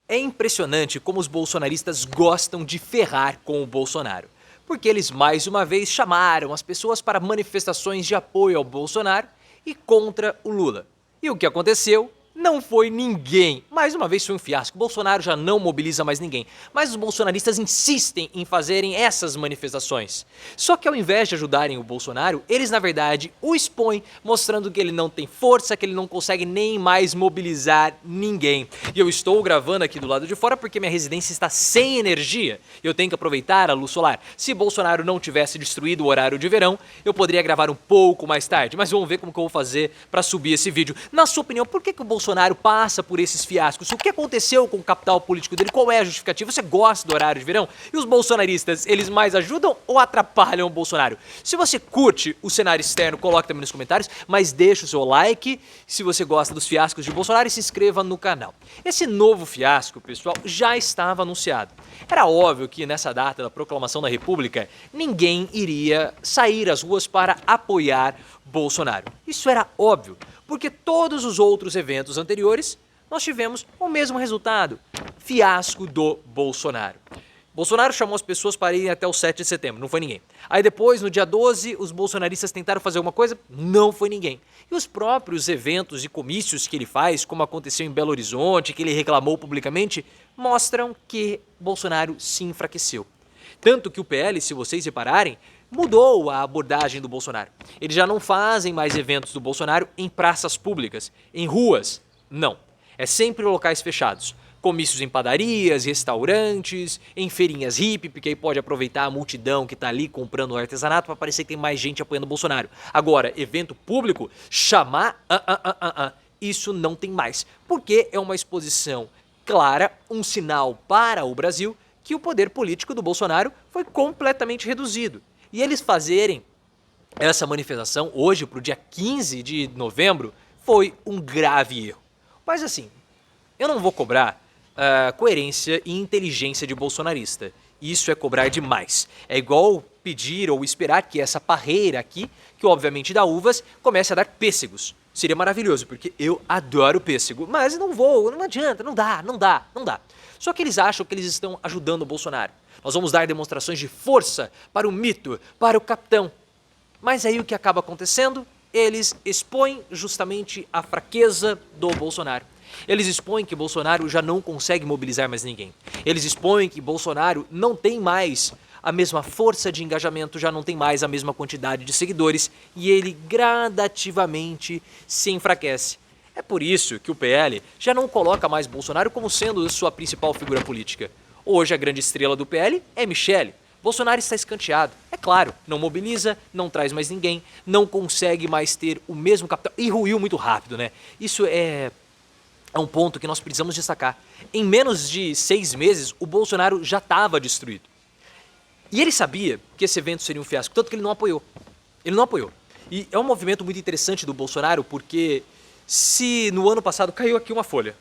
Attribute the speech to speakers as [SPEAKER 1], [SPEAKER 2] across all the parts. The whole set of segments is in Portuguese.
[SPEAKER 1] É impressionante como os bolsonaristas gostam de ferrar com o Bolsonaro, porque eles mais uma vez chamaram as pessoas para manifestações de apoio ao Bolsonaro e contra o Lula. E o que aconteceu? Não foi ninguém. Mais uma vez foi um fiasco. Bolsonaro já não mobiliza mais ninguém. Mas os bolsonaristas insistem em fazerem essas manifestações. Só que ao invés de ajudarem o Bolsonaro, eles na verdade o expõem, mostrando que ele não tem força, que ele não consegue nem mais mobilizar ninguém. E eu estou gravando aqui do lado de fora porque minha residência está sem energia. Eu tenho que aproveitar a luz solar. Se Bolsonaro não tivesse destruído o horário de verão, eu poderia gravar um pouco mais tarde. Mas vamos ver como que eu vou fazer para subir esse vídeo. Na sua opinião, por que o Bolsonaro passa por esses fiascos? O que aconteceu com o capital político dele? Qual é a justificativa? Você gosta do horário de verão? E os bolsonaristas, eles mais ajudam ou atrapalham o Bolsonaro? Se você curte o cenário externo, coloque também nos comentários, mas deixa o seu like se você gosta dos fiascos de Bolsonaro e se inscreva no canal. Esse novo fiasco, pessoal, já estava anunciado. Era óbvio que nessa data da proclamação da República, ninguém iria sair às ruas para apoiar Bolsonaro. Isso era óbvio, porque todos os outros eventos anteriores nós tivemos o mesmo resultado: fiasco do Bolsonaro. Bolsonaro chamou as pessoas para irem até o 7 de setembro, não foi ninguém. Aí depois, no dia 12, os bolsonaristas tentaram fazer alguma coisa, não foi ninguém. E os próprios eventos e comícios que ele faz, como aconteceu em Belo Horizonte, que ele reclamou publicamente, mostram que Bolsonaro se enfraqueceu. Tanto que o PL, se vocês repararem, mudou a abordagem do Bolsonaro. Eles já não fazem mais eventos do Bolsonaro em praças públicas, em ruas, não. É sempre em locais fechados. Comícios em padarias, restaurantes, em feirinhas hippie, porque aí pode aproveitar a multidão que está ali comprando o artesanato para parecer que tem mais gente apoiando o Bolsonaro. Agora, evento público, chamar, isso não tem mais, porque é uma exposição clara, um sinal para o Brasil que o poder político do Bolsonaro foi completamente reduzido. E eles fazerem essa manifestação hoje, para o dia 15 de novembro, foi um grave erro. Mas assim, eu não vou cobrar coerência e inteligência de bolsonarista. Isso é cobrar demais. É igual pedir ou esperar que essa parreira aqui, que obviamente dá uvas, comece a dar pêssegos. Seria maravilhoso, porque eu adoro pêssego. Mas não adianta, não dá. Só que eles acham que eles estão ajudando o Bolsonaro. Nós vamos dar demonstrações de força para o mito, para o capitão. Mas aí o que acaba acontecendo? Eles expõem justamente a fraqueza do Bolsonaro. Eles expõem que Bolsonaro já não consegue mobilizar mais ninguém. Eles expõem que Bolsonaro não tem mais a mesma força de engajamento, já não tem mais a mesma quantidade de seguidores e ele gradativamente se enfraquece. É por isso que o PL já não coloca mais Bolsonaro como sendo sua principal figura política. Hoje a grande estrela do PL é Michele. Bolsonaro está escanteado. É claro, não mobiliza, não traz mais ninguém, não consegue mais ter o mesmo capital. E ruiu muito rápido, né? Isso é um ponto que nós precisamos destacar. Em menos de 6 meses, o Bolsonaro já estava destruído. E ele sabia que esse evento seria um fiasco, tanto que ele não apoiou. Ele não apoiou. E é um movimento muito interessante do Bolsonaro, porque se no ano passado caiu aqui uma folha,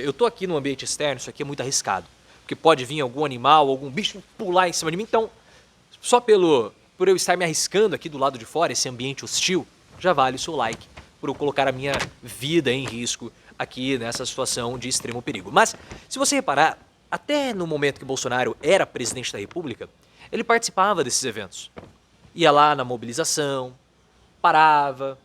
[SPEAKER 1] eu tô aqui no ambiente externo, isso aqui é muito arriscado, porque pode vir algum animal, algum bicho pular em cima de mim, então só por eu estar me arriscando aqui do lado de fora, esse ambiente hostil, já vale o seu like, por eu colocar a minha vida em risco aqui nessa situação de extremo perigo. Mas, se você reparar, até no momento que Bolsonaro era presidente da República, ele participava desses eventos. Ia lá na mobilização, parava,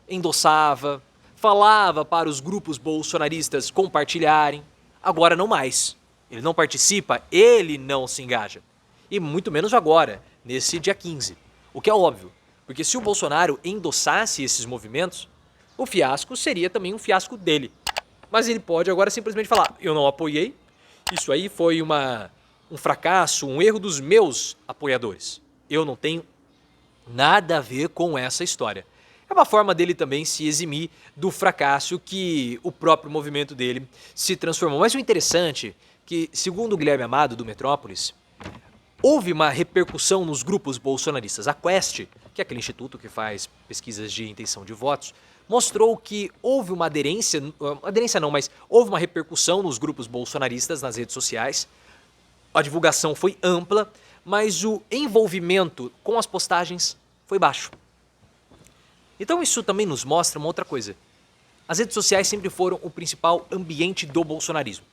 [SPEAKER 1] endossava, falava para os grupos bolsonaristas compartilharem. Agora não mais. Ele não participa, ele não se engaja. E muito menos agora, nesse dia 15. O que é óbvio, porque se o Bolsonaro endossasse esses movimentos, o fiasco seria também um fiasco dele. Mas ele pode agora simplesmente falar: eu não apoiei, isso aí foi um fracasso, um erro dos meus apoiadores. Eu não tenho nada a ver com essa história. É uma forma dele também se eximir do fracasso que o próprio movimento dele se transformou. Mas o interessante é que, segundo o Guilherme Amado, do Metrópolis, houve uma repercussão nos grupos bolsonaristas. A Quest, que é aquele instituto que faz pesquisas de intenção de votos, mostrou que houve uma mas houve uma repercussão nos grupos bolsonaristas nas redes sociais. A divulgação foi ampla, mas o envolvimento com as postagens foi baixo. Então isso também nos mostra uma outra coisa. As redes sociais sempre foram o principal ambiente do bolsonarismo.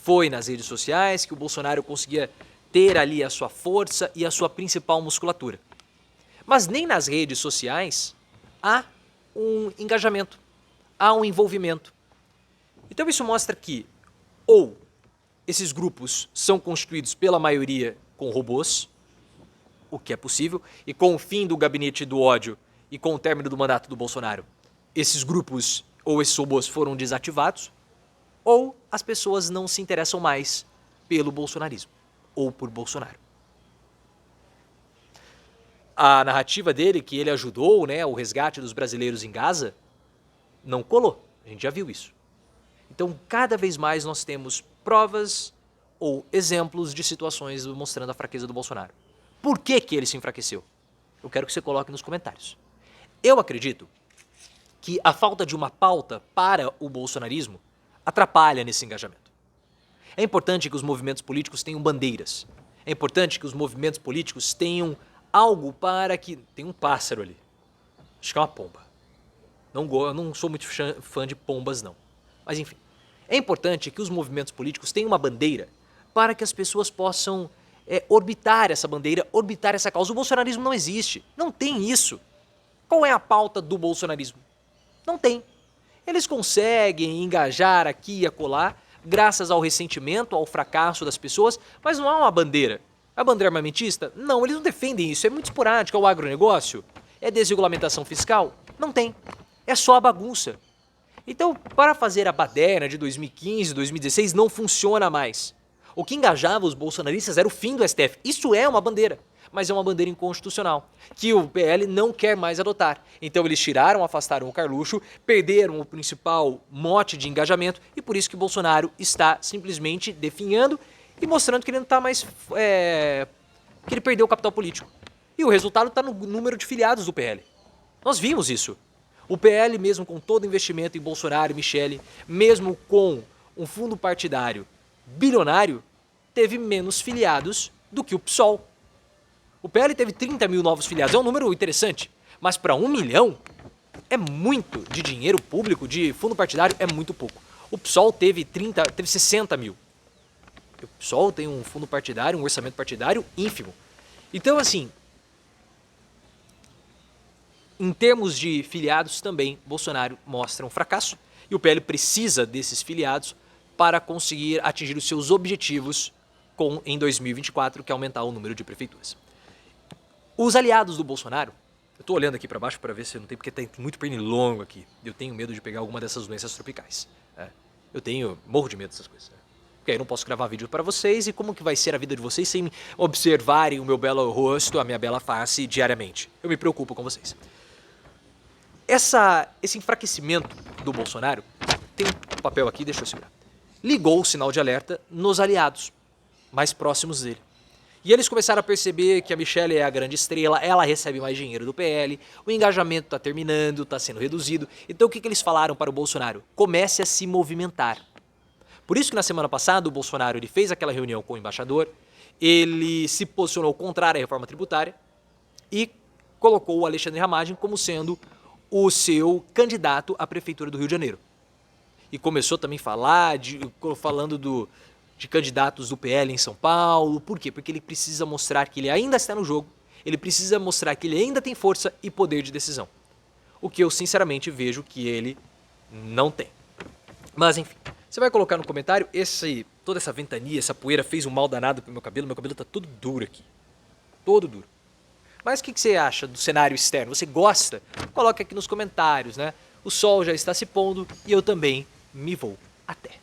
[SPEAKER 1] Foi nas redes sociais que o Bolsonaro conseguia ter ali a sua força e a sua principal musculatura. Mas nem nas redes sociais há um engajamento, há um envolvimento. Então isso mostra que ou esses grupos são constituídos pela maioria com robôs, o que é possível, e com o fim do gabinete do ódio e com o término do mandato do Bolsonaro, esses grupos ou esses robôs foram desativados, ou as pessoas não se interessam mais pelo bolsonarismo ou por Bolsonaro. A narrativa dele, que ele ajudou, né, o resgate dos brasileiros em Gaza, não colou. A gente já viu isso. Então, cada vez mais nós temos provas ou exemplos de situações mostrando a fraqueza do Bolsonaro. Por que que ele se enfraqueceu? Eu quero que você coloque nos comentários. Eu acredito que a falta de uma pauta para o bolsonarismo atrapalha nesse engajamento. É importante que os movimentos políticos tenham bandeiras. É importante que os movimentos políticos tenham algo para que... Tem um pássaro ali. Acho que é uma pomba. Eu não sou muito fã de pombas, não. Mas enfim. É importante que os movimentos políticos tenham uma bandeira para que as pessoas possam orbitar essa bandeira, orbitar essa causa. O bolsonarismo não existe. Não tem isso. Qual é a pauta do bolsonarismo? Não tem. Eles conseguem engajar aqui e acolá, graças ao ressentimento, ao fracasso das pessoas, mas não há uma bandeira. A bandeira armamentista? Não, eles não defendem isso, é muito esporádico. É o agronegócio? É desregulamentação fiscal? Não tem. É só a bagunça. Então, para fazer a baderna de 2015, 2016, não funciona mais. O que engajava os bolsonaristas era o fim do STF. Isso é uma bandeira, mas é uma bandeira inconstitucional, que o PL não quer mais adotar. Então eles tiraram, afastaram o Carluxo, perderam o principal mote de engajamento e por isso que o Bolsonaro está simplesmente definhando e mostrando que ele não está mais... que ele perdeu o capital político. E o resultado está no número de filiados do PL. Nós vimos isso. O PL, mesmo com todo o investimento em Bolsonaro e Michele, mesmo com um fundo partidário bilionário, teve menos filiados do que o PSOL. O PL teve 30 mil novos filiados, é um número interessante, mas para 1 milhão é muito de dinheiro público, de fundo partidário, é muito pouco. O PSOL teve 60 mil. O PSOL tem um fundo partidário, um orçamento partidário ínfimo. Então, assim, em termos de filiados também, Bolsonaro mostra um fracasso e o PL precisa desses filiados para conseguir atingir os seus objetivos em 2024, que é aumentar o número de prefeituras. Os aliados do Bolsonaro, eu estou olhando aqui para baixo para ver se não tem, porque tem muito pernilongo aqui. Eu tenho medo de pegar alguma dessas doenças tropicais. Morro de medo dessas coisas. Porque aí eu não posso gravar vídeo para vocês e como que vai ser a vida de vocês sem observarem o meu belo rosto, a minha bela face diariamente. Eu me preocupo com vocês. Esse enfraquecimento do Bolsonaro, tem um papel aqui, deixa eu segurar, ligou o sinal de alerta nos aliados mais próximos dele. E eles começaram a perceber que a Michele é a grande estrela, ela recebe mais dinheiro do PL, o engajamento está terminando, está sendo reduzido. Então o que eles falaram para o Bolsonaro? Comece a se movimentar. Por isso que na semana passada o Bolsonaro ele fez aquela reunião com o embaixador, ele se posicionou contrário à reforma tributária e colocou o Alexandre Ramagem como sendo o seu candidato à prefeitura do Rio de Janeiro. E começou também falando de candidatos do PL em São Paulo. Por quê? Porque ele precisa mostrar que ele ainda está no jogo, ele precisa mostrar que ele ainda tem força e poder de decisão. O que eu sinceramente vejo que ele não tem. Mas enfim, você vai colocar no comentário, toda essa ventania, essa poeira fez um mal danado pro meu cabelo tá todo duro aqui. Todo duro. Mas o que você acha do cenário externo? Você gosta? Coloque aqui nos comentários, né? O sol já está se pondo e eu também me vou. Até!